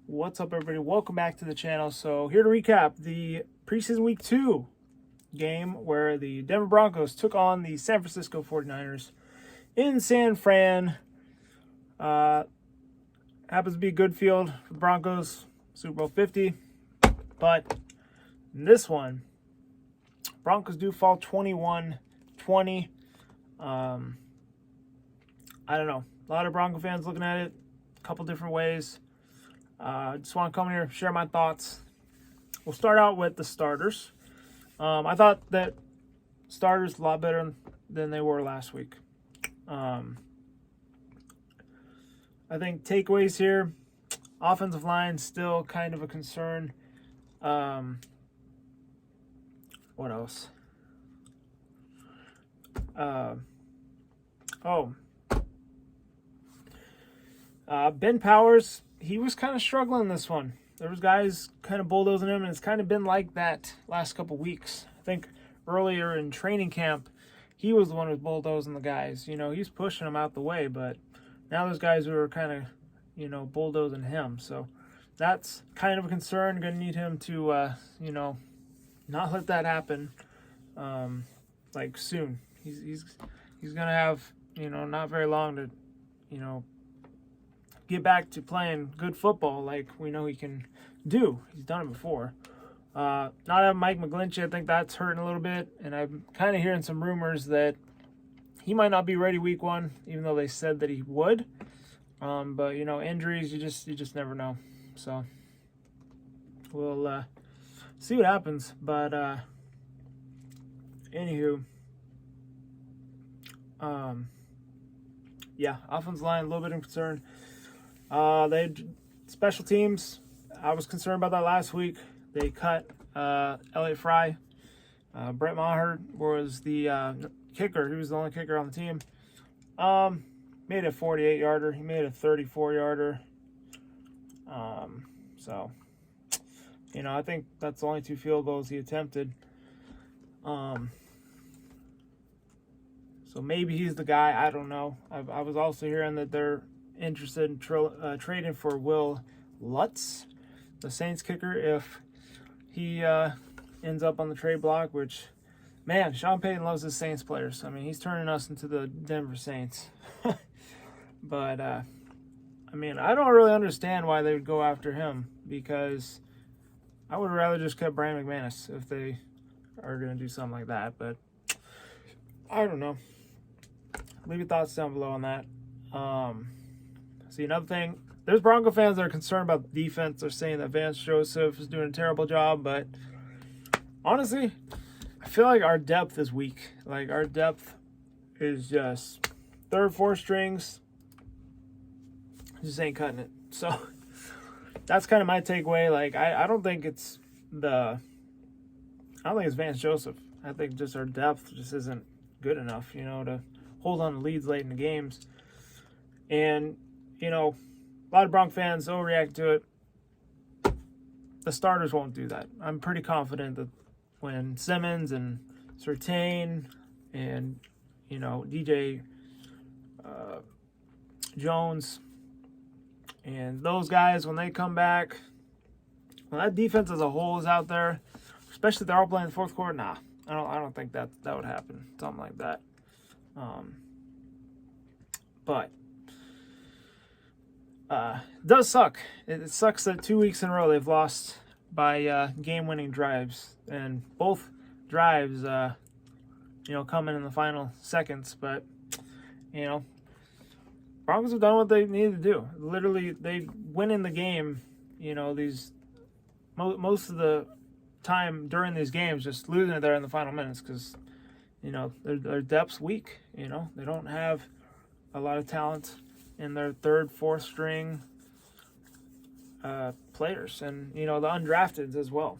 What's up, everybody? Welcome back to the channel. So here to recap the preseason week 2 game where the Denver Broncos took on the San Francisco 49ers in San Fran. Happens to be a good field for the Broncos, Super Bowl 50. But in this one, Broncos do fall 21-20. I don't know. A lot of Bronco fans looking at it a couple different ways. I just want to come here, share my thoughts. We'll start out with the starters. I thought that starters a lot better than they were last week. I think takeaways here, offensive line still kind of a concern. What else? Ben Powers, he was kind of struggling this one. There was guys kind of bulldozing him, and it's kind of been like that last couple weeks. I think earlier in training camp, he was the one who was bulldozing the guys. You know, he's pushing them out the way, but now there's guys who are kind of, bulldozing him. So that's kind of a concern. Going to need him to, not let that happen, soon. He's going to have, not very long to, get back to playing good football like we know he can do. He's done it before. Not having Mike McGlinchey, I think that's hurting a little bit, and I'm kind of hearing some rumors that he might not be ready week 1, even though they said that he would. But injuries, you just never know. So we'll see what happens. But anywho, offensive line a little bit of concern. They special teams. I was concerned about that last week. They cut Elliott Fry. Brett Maher was the kicker. He was the only kicker on the team. Made a 48-yarder. He made a 34-yarder. So I think that's the only 2 field goals he attempted. So maybe he's the guy. I don't know. I was also hearing that they're interested in trading for Will Lutz, the Saints kicker, if he ends up on the trade block, which, man, Sean Payton loves his Saints players. I mean, he's turning us into the Denver Saints. But, I don't really understand why they would go after him, because I would rather just cut Brian McManus if they are going to do something like that. But I don't know. Leave your thoughts down below on that. See, another thing, there's Bronco fans that are concerned about the defense. They're saying that Vance Joseph is doing a terrible job, but honestly, I feel like our depth is weak. Like, our depth is just 3rd, 4th strings. Just ain't cutting it. So that's kind of my takeaway. Like, I don't think it's Vance Joseph. I think just our depth just isn't good enough, to hold on to leads late in the games. And a lot of Bronx fans overreact to it. The starters won't do that. I'm pretty confident that when Simmons and Surtain and, DJ Jones and those guys, when they come back, when that defense as a whole is out there, especially if they're all playing the 4th quarter, I don't think that would happen. Something like that. But it does suck. It sucks that 2 weeks in a row they've lost by game-winning drives, and both drives, coming in the final seconds. But Broncos have done what they needed to do. Literally, they win in the game. These most of the time during these games, just losing it there in the final minutes because their depth's weak. They don't have a lot of talent in their 3rd, 4th string players, and the undrafteds as well.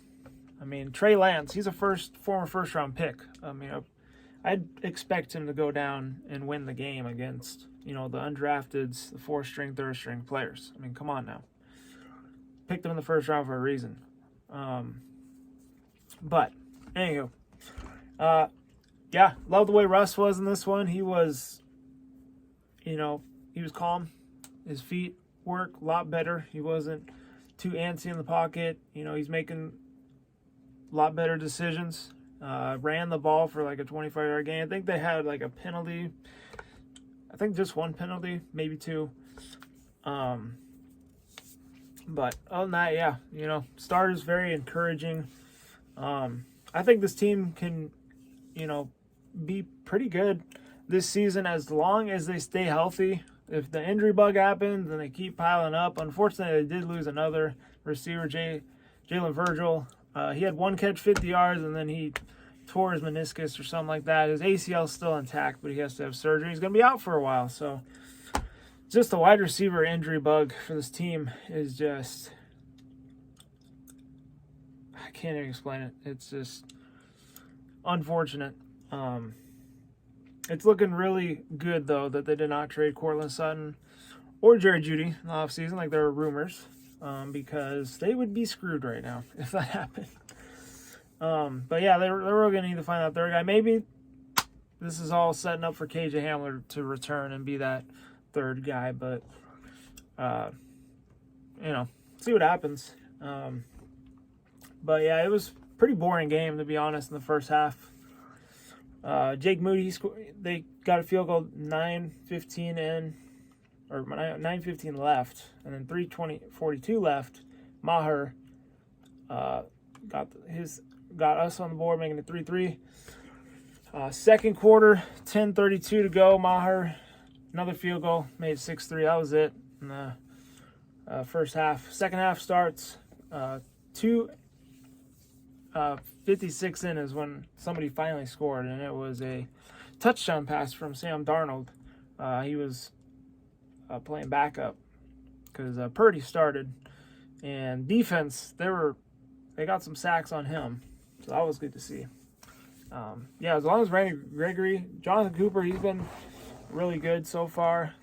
I mean, Trey Lance, he's a former first round pick. I'd expect him to go down and win the game against the undrafteds, the 4th string, 3rd string players. I mean, come on now. Picked them in the 1st round for a reason. But anywho, love the way Russ was in this one. He was calm. His feet work a lot better. He wasn't too antsy in the pocket. You know, he's making a lot better decisions. Ran the ball for like a 25-yard gain. I think they had like a penalty. I think just one penalty, maybe two. But other than that, yeah, you know, start is very encouraging. I think this team can, you know, be pretty good this season as long as they stay healthy. If the injury bug happens and they keep piling up, unfortunately, they did lose another receiver, Jalen Virgil. He had one catch, 50 yards, and then he tore his meniscus or something like that. His ACL is still intact, but he has to have surgery. He's going to be out for a while. So just the wide receiver injury bug for this team is just, I can't even explain it. It's just unfortunate. It's looking really good, though, that they did not trade Cortland Sutton or Jerry Jeudy in the offseason like there were rumors, because they would be screwed right now if that happened. But yeah, they're really going to need to find that third guy. Maybe this is all setting up for KJ Hamler to return and be that third guy, but, you know, see what happens. But yeah, it was a pretty boring game, to be honest, in the first half. Jake Moody, they got a field goal 9:15 in, or 9:15 left, and then 3:42 left. Maher got us on the board, making it 3-3. Second quarter, 10:32 to go. Maher, another field goal, made it 6-3. That was it in the first half. Second half starts 56 in is when somebody finally scored, and it was a touchdown pass from Sam Darnold. He was playing backup because Purdy started, and defense, they got some sacks on him, so that was good to see. Yeah, as long as Randy Gregory, Jonathan Cooper, he's been really good so far.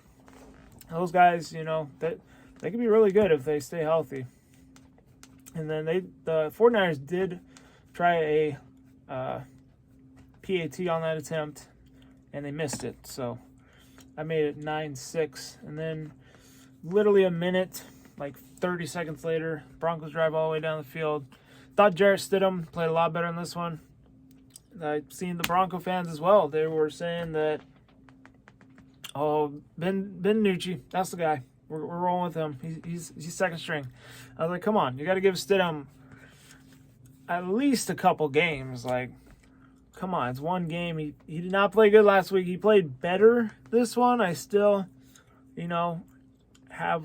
Those guys, you know, they can be really good if they stay healthy. And then the 49ers did try a PAT on that attempt, and they missed it. So I made it 9-6. And then literally a minute, like 30 seconds later, Broncos drive all the way down the field. Thought Jarrett Stidham played a lot better in this one. I've seen the Bronco fans as well. They were saying that, oh, Ben Nucci, that's the guy. We're rolling with him. He's second string. I was like, come on, you got to give Stidham at least a couple games. Like, come on, it's one game. He did not play good last week. He played better this one. I still, you know, have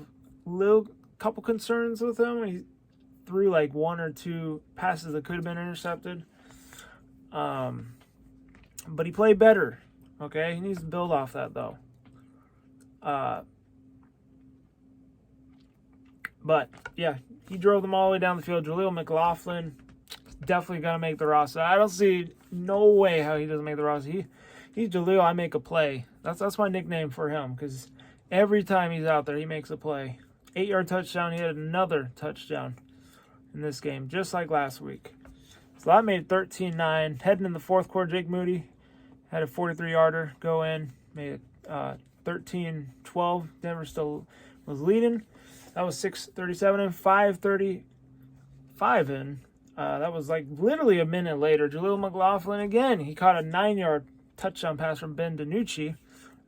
couple concerns with him. He threw like one or two passes that could have been intercepted. But he played better. Okay, he needs to build off that though. But yeah, he drove them all the way down the field. Jaleel McLaughlin definitely gonna make the roster. I don't see no way how he doesn't make the roster. He's Jaleel. I make a play. That's my nickname for him, because every time he's out there, he makes a play. 8-yard touchdown. He had another touchdown in this game, just like last week. So that made it 13-9. Heading in the fourth quarter, Jake Moody had a 43-yarder go in, made it 13-12. Denver still was leading. That was 6:37 and 5:35 in. That was like literally a minute later. Jaleel McLaughlin again. He caught a 9-yard touchdown pass from Ben DiNucci.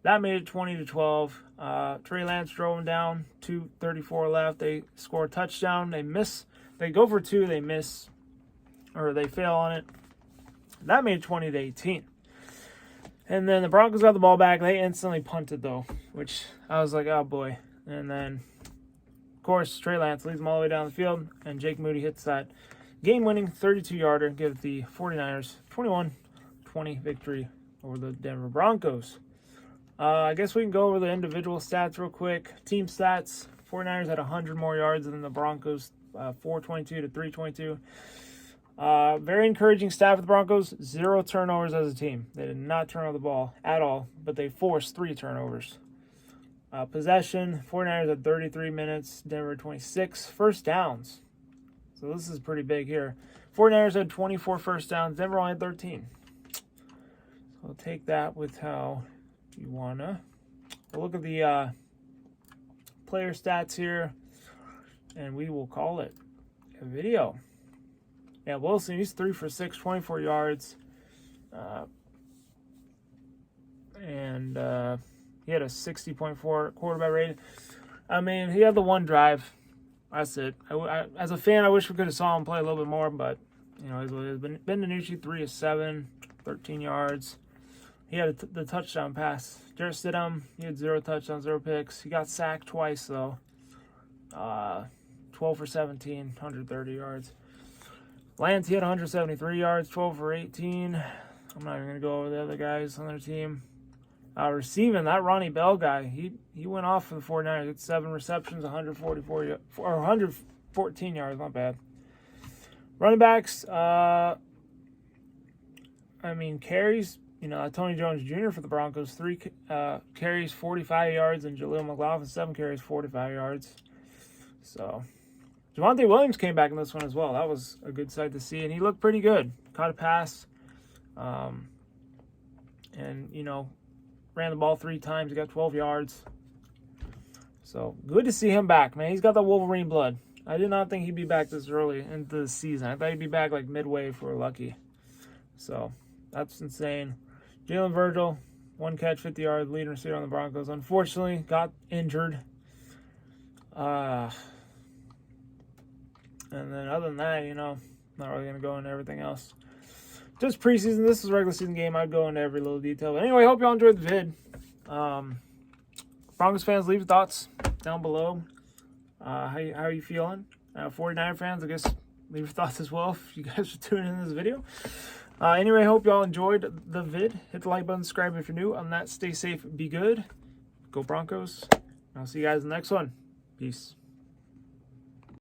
That made it 20-12. Trey Lance drove him down. 2:34 left. They score a touchdown. They miss. They go for two. They miss, or they fail on it. That made it 20-18. And then the Broncos got the ball back. They instantly punted though, which I was like, oh boy. And then, of course, Trey Lance leads them all the way down the field, and Jake Moody hits that game-winning 32-yarder, give the 49ers 21-20 victory over the Denver Broncos. I guess we can go over the individual stats real quick. Team stats, 49ers had 100 more yards than the Broncos, 422 to 322. Very encouraging stat for the Broncos, 0 turnovers as a team. They did not turn over the ball at all, but they forced 3 turnovers. Possession, 49ers had 33 minutes, Denver 26. First downs. So this is pretty big here. 49ers had 24 first downs, Denver only had 13. So I'll take that with how you wanna. We'll look at the player stats here. and we will call it a video. Yeah, Wilson, he's 3 for 6, 24 yards. And he had a 60.4 quarterback rating. I mean, he had the one drive. That's it. As a fan, I wish we could have saw him play a little bit more, but, you know, he's been DiNucci 3 of 7, 13 yards. He had the touchdown pass. Jarrett Stidham, he had 0 touchdowns, 0 picks. He got sacked twice, though. 12 for 17, 130 yards. Lance, he had 173 yards, 12 for 18. I'm not even going to go over the other guys on their team. Receiving, that Ronnie Bell guy, he went off for the 49ers. It's 7 receptions, 114 yards, not bad. Running backs, I mean, carries, you know, Tony Jones Jr. for the Broncos, 3 carries, 45 yards, and Jaleel McLaughlin, 7 carries, 45 yards. So, Javonte Williams came back in this one as well. That was a good sight to see, and he looked pretty good. Caught a pass, and, you know, ran the ball 3 times. He got 12 yards. So, good to see him back, man. He's got the Wolverine blood. I did not think he'd be back this early into the season. I thought he'd be back like midway if we're lucky. So, that's insane. Jalen Virgil, 1 catch, 50 yards, leading receiver on the Broncos. Unfortunately, got injured. And then other than that, you know, not really going to go into everything else. Just preseason. This is a regular season game. I'd go into every little detail. But anyway, hope y'all enjoyed the vid. Broncos fans, leave your thoughts down below. How are you feeling? 49er fans, I guess, leave your thoughts as well if you guys are tuning in this video. Anyway, hope y'all enjoyed the vid. Hit the like button, subscribe if you're new. On that, stay safe, be good. Go Broncos. I'll see you guys in the next one. Peace.